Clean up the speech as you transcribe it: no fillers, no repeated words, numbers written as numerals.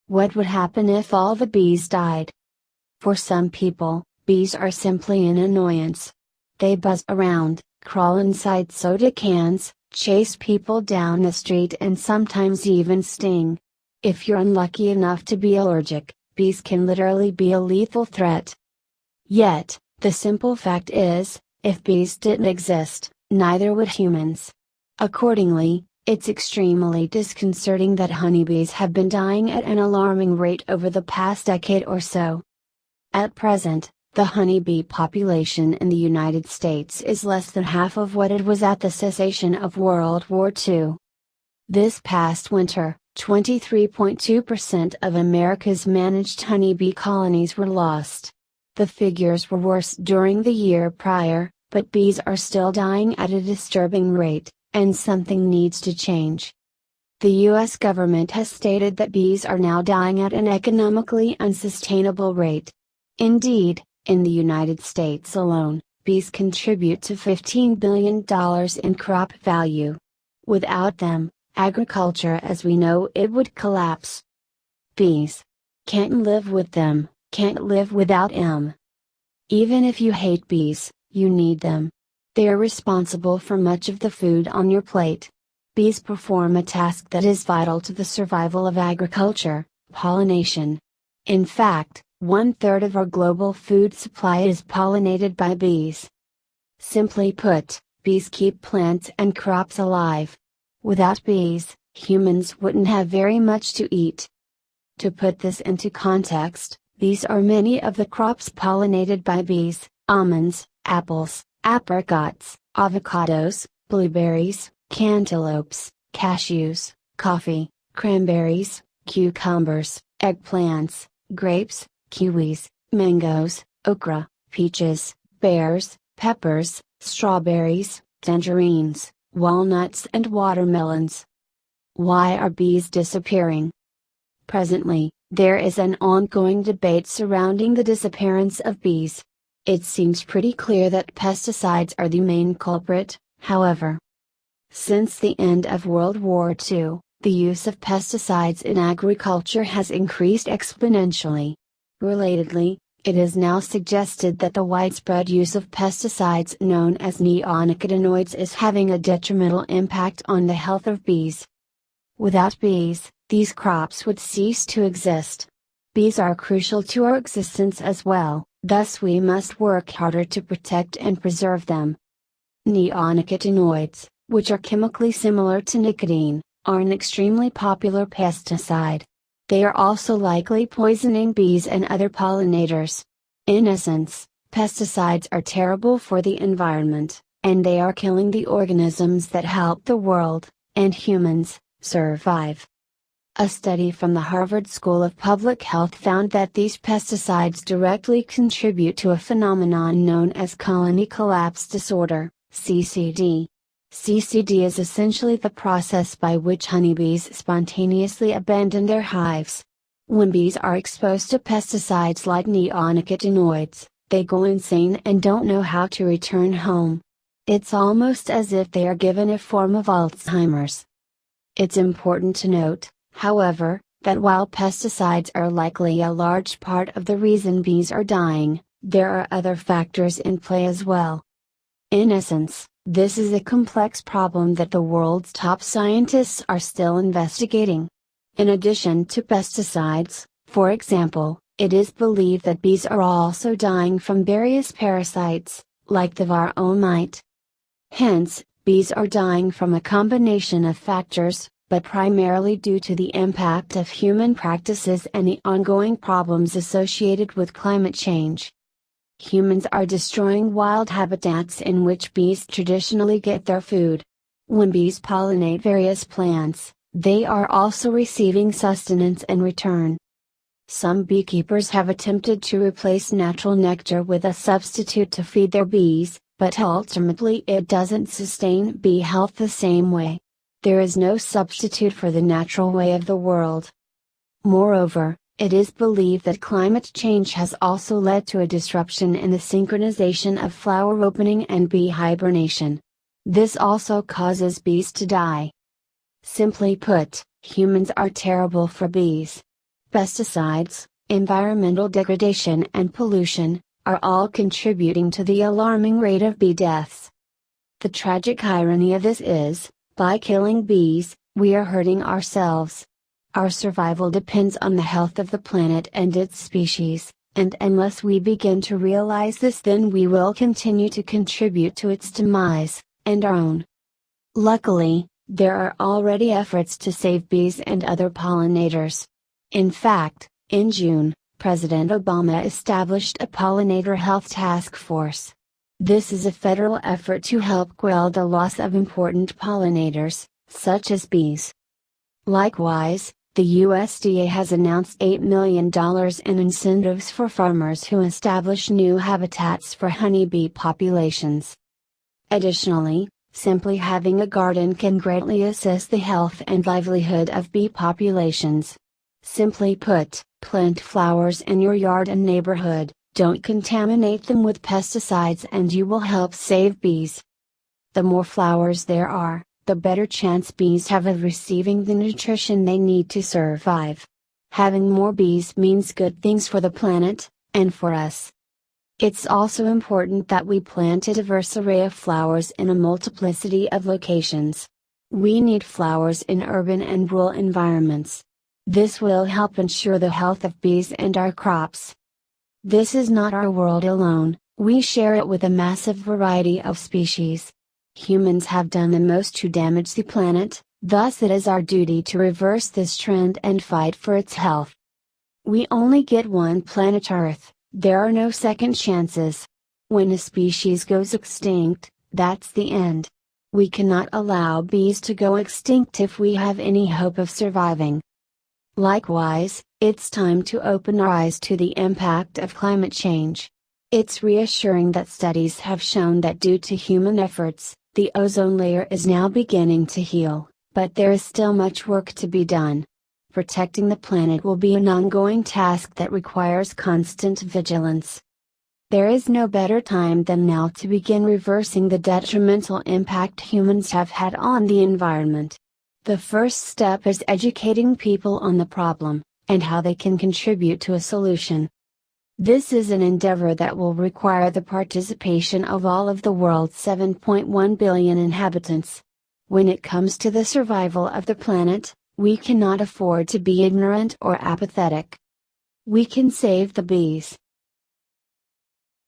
What would happen if all the bees died? For some people, bees are simply an annoyance. They buzz around, crawl inside soda cans, chase people down the street and sometimes even sting. If you're unlucky enough to be allergic, bees can literally be a lethal threat. Yet, the simple fact is, if bees didn't exist, neither would humans. Accordingly, it's extremely disconcerting that honeybees have been dying at an alarming rate over the past decade or so. At present, the honeybee population in the United States is less than half of what it was at the cessation of World War II. This past winter, 23.2% of America's managed honeybee colonies were lost. The figures were worse during the year prior, but bees are still dying at a disturbing rate, and something needs to change. The U.S. government has stated that bees are now dying at an economically unsustainable rate. Indeed, in the United States alone, bees contribute to $15 billion in crop value. Without them, agriculture as we know it would collapse. Bees. Can't live with them, can't live without them. Even if you hate bees, you need them. They are responsible for much of the food on your plate. Bees perform a task that is vital to the survival of agriculture, pollination. In fact, 1/3 of our global food supply is pollinated by bees. Simply put, bees keep plants and crops alive. Without bees, humans wouldn't have very much to eat. To put this into context, these are many of the crops pollinated by bees: almonds, apples, apricots, avocados, blueberries, cantaloupes, cashews, coffee, cranberries, cucumbers, eggplants, grapes, kiwis, mangoes, okra, peaches, pears, peppers, strawberries, tangerines, walnuts and watermelons. Why are bees disappearing? Presently, there is an ongoing debate surrounding the disappearance of bees. It seems pretty clear that pesticides are the main culprit, however. Since the end of World War II, the use of pesticides in agriculture has increased exponentially. Relatedly, it is now suggested that the widespread use of pesticides known as neonicotinoids is having a detrimental impact on the health of bees. Without bees, these crops would cease to exist. Bees are crucial to our existence as well, thus we must work harder to protect and preserve them. Neonicotinoids, which are chemically similar to nicotine, are an extremely popular pesticide. They are also likely poisoning bees and other pollinators. In essence, pesticides are terrible for the environment, and they are killing the organisms that help the world, and humans, survive. A study from the Harvard School of Public Health found that these pesticides directly contribute to a phenomenon known as colony collapse disorder, CCD. CCD is essentially the process by which honeybees spontaneously abandon their hives. When bees are exposed to pesticides like neonicotinoids, they go insane and don't know how to return home. It's almost as if they are given a form of Alzheimer's. It's important to note, however, that while pesticides are likely a large part of the reason bees are dying, there are other factors in play as well. In essence, this is a complex problem that the world's top scientists are still investigating. In addition to pesticides, for example, it is believed that bees are also dying from various parasites, like the varroa mite. Hence, bees are dying from a combination of factors, but primarily due to the impact of human practices and the ongoing problems associated with climate change. Humans are destroying wild habitats in which bees traditionally get their food. When bees pollinate various plants, they are also receiving sustenance in return. Some beekeepers have attempted to replace natural nectar with a substitute to feed their bees, but ultimately it doesn't sustain bee health the same way. There is no substitute for the natural way of the world. Moreover, it is believed that climate change has also led to a disruption in the synchronization of flower opening and bee hibernation. This also causes bees to die. Simply put, humans are terrible for bees. Pesticides, environmental degradation and pollution, are all contributing to the alarming rate of bee deaths. The tragic irony of this is, by killing bees, we are hurting ourselves. Our survival depends on the health of the planet and its species, and unless we begin to realize this, then we will continue to contribute to its demise, and our own. Luckily, there are already efforts to save bees and other pollinators. In fact, in June, President Obama established a pollinator health task force. This is a federal effort to help quell the loss of important pollinators, such as bees. Likewise, the USDA has announced $8 million in incentives for farmers who establish new habitats for honeybee populations. Additionally, simply having a garden can greatly assist the health and livelihood of bee populations. Simply put, plant flowers in your yard and neighborhood, don't contaminate them with pesticides, and you will help save bees. The more flowers there are, the better chance bees have of receiving the nutrition they need to survive. Having more bees means good things for the planet, and for us. It's also important that we plant a diverse array of flowers in a multiplicity of locations. We need flowers in urban and rural environments. This will help ensure the health of bees and our crops. This is not our world alone, we share it with a massive variety of species. Humans have done the most to damage the planet, thus it is our duty to reverse this trend and fight for its health. We only get one planet Earth, there are no second chances. When a species goes extinct, that's the end. We cannot allow bees to go extinct if we have any hope of surviving. Likewise, it's time to open our eyes to the impact of climate change. It's reassuring that studies have shown that due to human efforts, the ozone layer is now beginning to heal, but there is still much work to be done. Protecting the planet will be an ongoing task that requires constant vigilance. There is no better time than now to begin reversing the detrimental impact humans have had on the environment. The first step is educating people on the problem, and how they can contribute to a solution. This is an endeavor that will require the participation of all of the world's 7.1 billion inhabitants. When it comes to the survival of the planet, we cannot afford to be ignorant or apathetic. We can save the bees,